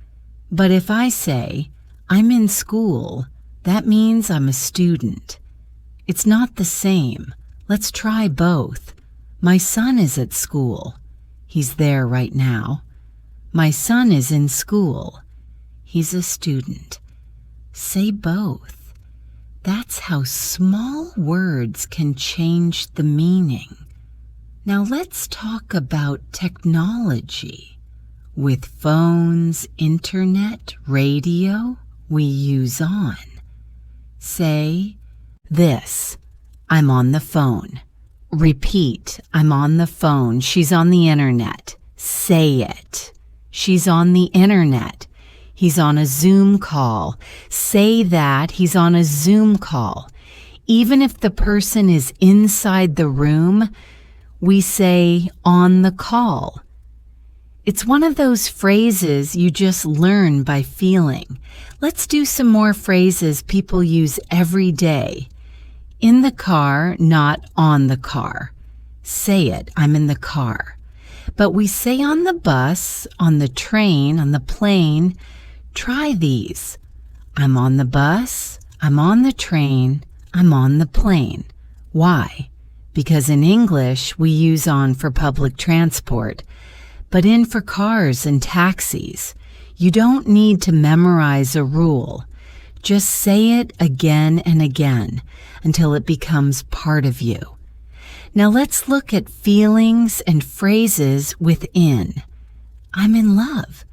But if I say, I'm in school, that means I'm a student. It's not the same. Let's try both. My son is at school. He's there right now. My son is in school. He's a student. Say both. That's how small words can change the meaning. Now let's talk about technology. With phones, internet, radio, we use on. Say this. I'm on the phone. Repeat. I'm on the phone. She's on the internet. Say it. She's on the internet. He's on a Zoom call. Say that. He's on a Zoom call. Even if the person is inside the room, we say on the call. It's one of those phrases you just learn by feeling. Let's do some more phrases people use every day. In the car, not on the car. Say it, I'm in the car. But we say on the bus, on the train, on the plane. Try these. I'm on the bus, I'm on the train, I'm on the plane. Why? Because in English, we use on for public transport. But in for cars and taxis. You don't need to memorize a rule. Just say it again and again until it becomes part of you. Now let's look at feelings and phrases within. I'm in love.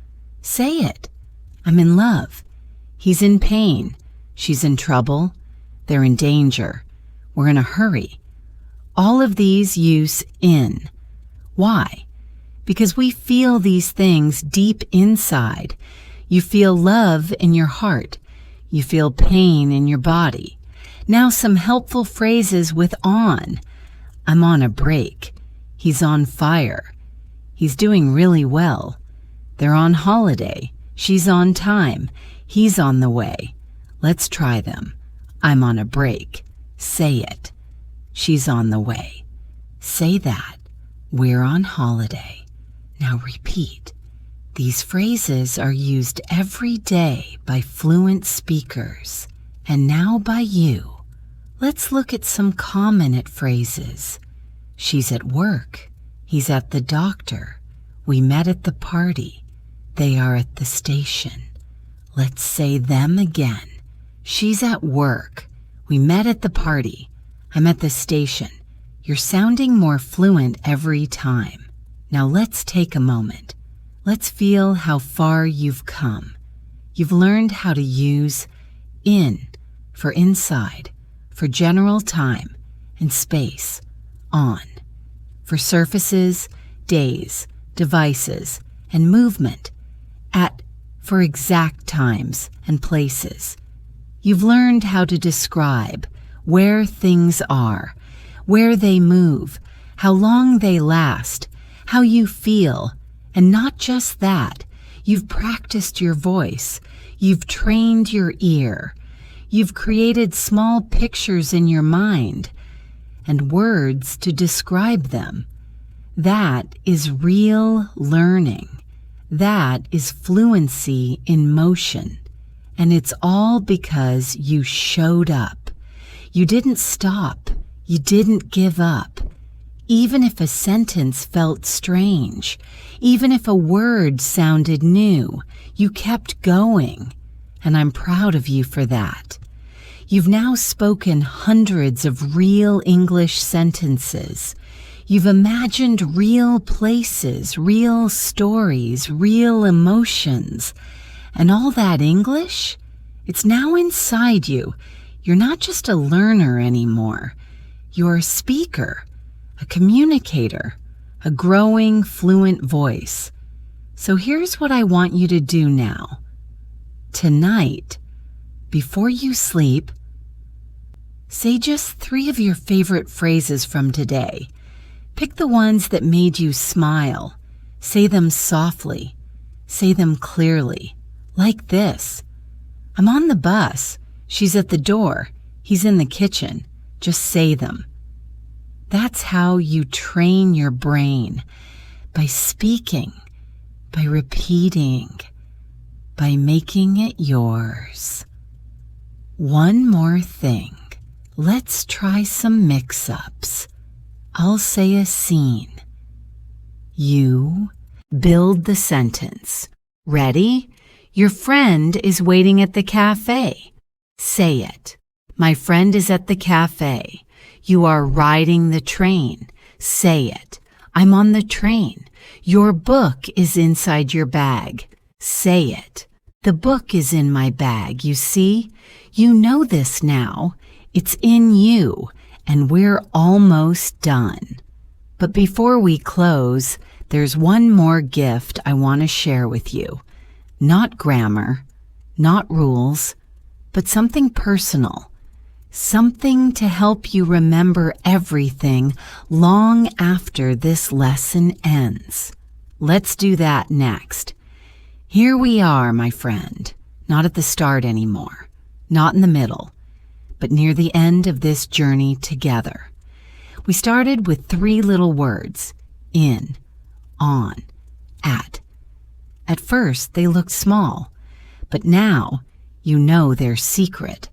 Say it. I'm in love. He's in pain. She's in trouble. They're in danger. We're in a hurry. All of these use in. Why? Because we feel these things deep inside. You feel love in your heart. You feel pain in your body. Now some helpful phrases with on. I'm on a break. He's on fire. He's doing really well. They're on holiday. She's on time. He's on the way. Let's try them. I'm on a break. Say it. She's on the way. Say that. We're on holiday. Now repeat. These phrases are used every day by fluent speakers, and now by you. Let's look at some common phrases. She's at work. He's at the doctor. We met at the party. They are at the station. Let's say them again. She's at work. We met at the party. I'm at the station. You're sounding more fluent every time. Now let's take a moment. Let's feel how far you've come. You've learned how to use in for inside, for general time and space, on, for surfaces, days, devices, and movement, at for exact times and places. You've learned how to describe where things are, where they move, how long they last, how you feel, and not just that. You've practiced your voice. You've trained your ear. You've created small pictures in your mind and words to describe them. That is real learning. That is fluency in motion. And it's all because you showed up. You didn't stop. You didn't give up. Even if a sentence felt strange, even if a word sounded new, you kept going. And I'm proud of you for that. You've now spoken hundreds of real English sentences. You've imagined real places, real stories, real emotions. And all that English, it's now inside you. You're not just a learner anymore. You're a speaker, a communicator, a growing, fluent voice. So here's what I want you to do now. Tonight, before you sleep, say just 3 of your favorite phrases from today. Pick the ones that made you smile. Say them softly. Say them clearly. Like this. I'm on the bus. She's at the door. He's in the kitchen. Just say them. That's how you train your brain. By speaking, by repeating, by making it yours. One more thing. Let's try some mix-ups. I'll say a scene. You build the sentence. Ready? Your friend is waiting at the cafe. Say it. My friend is at the cafe. You are riding the train. Say it. I'm on the train. Your book is inside your bag. Say it. The book is in my bag, you see? You know this now. It's in you, and we're almost done. But before we close, there's one more gift I want to share with you. Not grammar, not rules, but something personal. Something to help you remember everything long after this lesson ends. Let's do that next. Here we are, my friend, not at the start anymore, not in the middle, but near the end of this journey together. We started with 3 little words, in, on, at. At first, they looked small, but now you know their secret.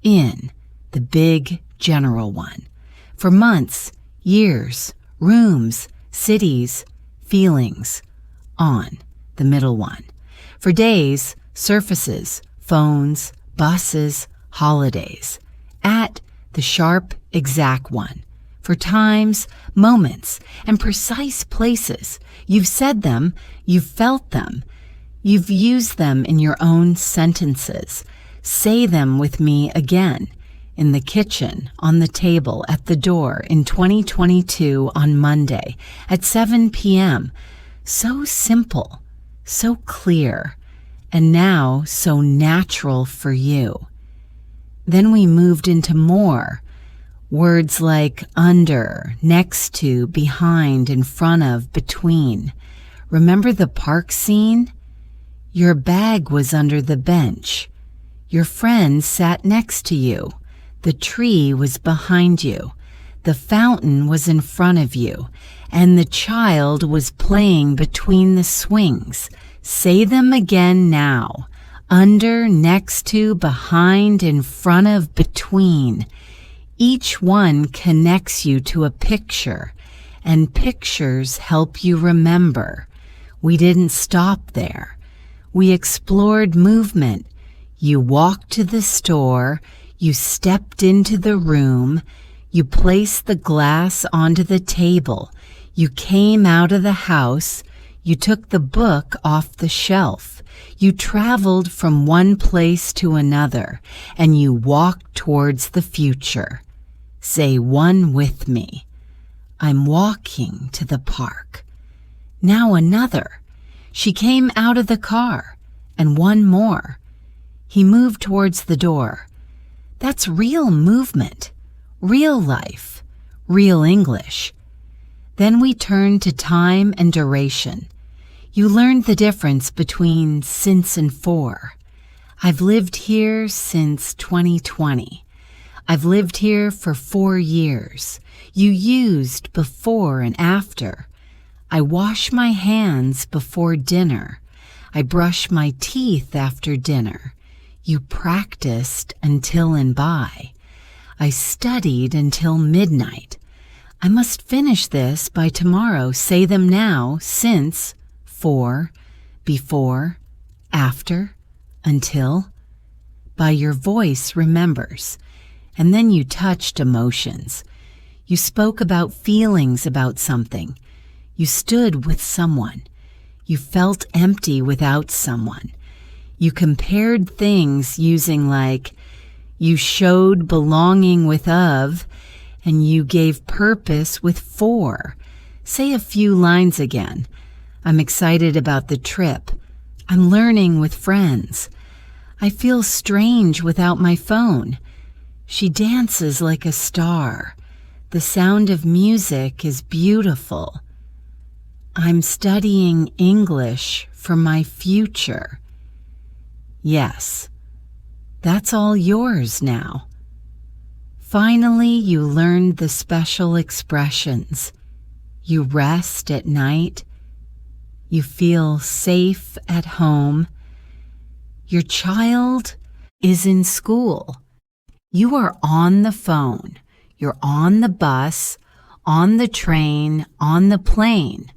In, the big general one. For months, years, rooms, cities, feelings. On, the middle one. For days, surfaces, phones, buses, holidays. At, the sharp, exact one. For times, moments, and precise places. You've said them, you've felt them. You've used them in your own sentences. Say them with me again. In the kitchen, on the table, at the door, in 2022 on Monday, at 7 p.m. So simple, so clear, and now so natural for you. Then we moved into more. Words like under, next to, behind, in front of, between. Remember the park scene? Your bag was under the bench. Your friend sat next to you. The tree was behind you. The fountain was in front of you, and the child was playing between the swings. Say them again now. Under, next to, behind, in front of, between. Each one connects you to a picture, and pictures help you remember. We didn't stop there. We explored movement. You walked to the store, you stepped into the room, you placed the glass onto the table, you came out of the house, you took the book off the shelf, you traveled from one place to another, and you walked towards the future. Say one with me. I'm walking to the park. Now another. She came out of the car, and one more. He moved towards the door. That's real movement, real life, real English. Then we turned to time and duration. You learned the difference between since and for. I've lived here since 2020. I've lived here for 4 years. You used before and after. I wash my hands before dinner. I brush my teeth after dinner. You practiced until and by. I studied until midnight. I must finish this by tomorrow. Say them now, since, for, before, after, until. By your voice remembers. And then you touched emotions. You spoke about feelings about something. You stood with someone. You felt empty without someone. You compared things using like, you showed belonging with of, and you gave purpose with for. Say a few lines again. I'm excited about the trip. I'm learning with friends. I feel strange without my phone. She dances like a star. The sound of music is beautiful. I'm studying English for my future. Yes, that's all yours now. Finally, you learned the special expressions. You rest at night. You feel safe at home. Your child is in school. You are on the phone. You're on the bus, on the train, on the plane.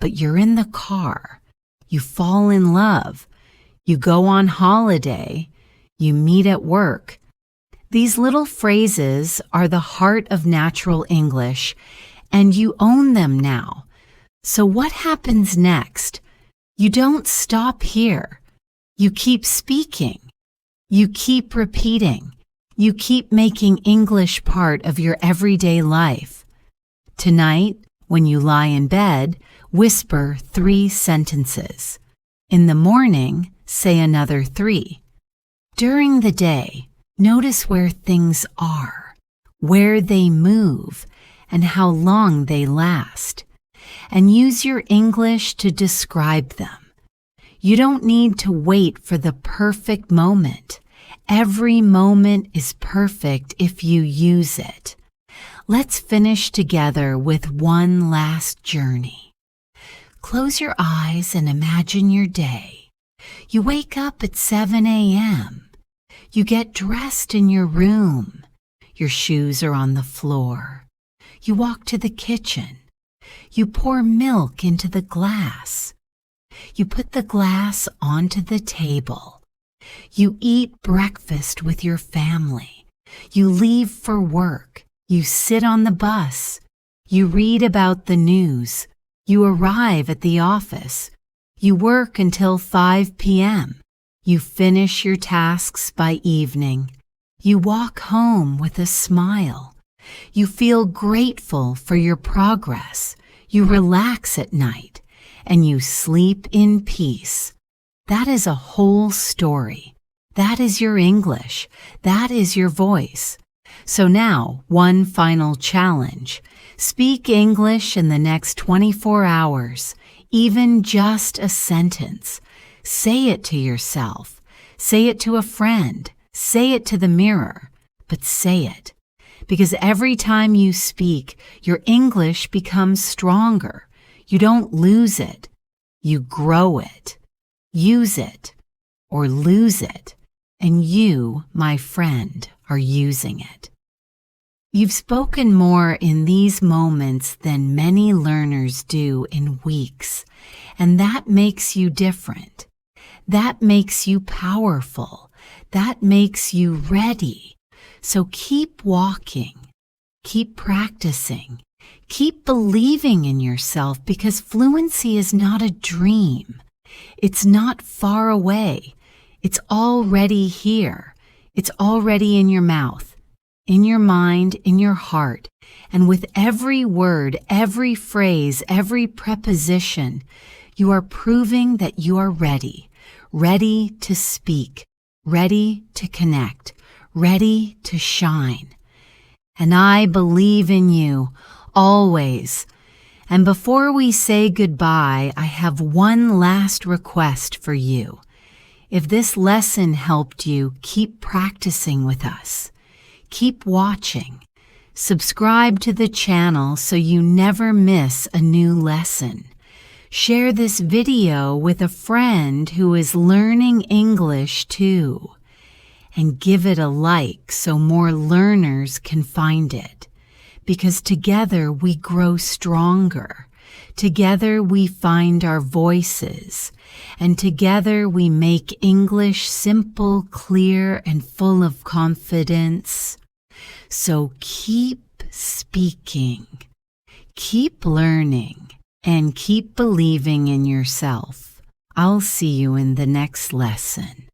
But you're in the car. You fall in love. You go on holiday. You meet at work. These little phrases are the heart of natural English, and you own them now. So what happens next? You don't stop here. You keep speaking. You keep repeating. You keep making English part of your everyday life. Tonight, when you lie in bed, whisper 3 sentences. In the morning, say another 3. During the day, notice where things are, where they move, and how long they last. And use your English to describe them. You don't need to wait for the perfect moment. Every moment is perfect if you use it. Let's finish together with one last journey. Close your eyes and imagine your day. You wake up at 7 a.m. You get dressed in your room. Your shoes are on the floor. You walk to the kitchen. You pour milk into the glass. You put the glass onto the table. You eat breakfast with your family. You leave for work. You sit on the bus. You read about the news. You arrive at the office. You work until 5 p.m. You finish your tasks by evening. You walk home with a smile. You feel grateful for your progress. You relax at night, and you sleep in peace. That is a whole story. That is your English. That is your voice. So now, one final challenge. Speak English in the next 24 hours, even just a sentence. Say it to yourself. Say it to a friend. Say it to the mirror. But say it. because every time you speak, your English becomes stronger. You don't lose it. You grow it. Use it or lose it. And you, my friend, are using it. You've spoken more in these moments than many learners do in weeks, and that makes you different. That makes you powerful. That makes you ready. So keep walking. Keep practicing. Keep believing in yourself, because fluency is not a dream. It's not far away. It's already here. It's already in your mouth, in your mind, in your heart. And with every word, every phrase, every preposition, you are proving that you are ready. Ready to speak. Ready to connect. Ready to shine. And I believe in you, always. And before we say goodbye, I have one last request for you. If this lesson helped you, keep practicing with us. Keep watching. Subscribe to the channel so you never miss a new lesson. Share this video with a friend who is learning English too. And give it a like so more learners can find it. Because together we grow stronger. Together we find our voices. And together we make English simple, clear, and full of confidence. So keep speaking, keep learning, and keep believing in yourself. I'll see you in the next lesson.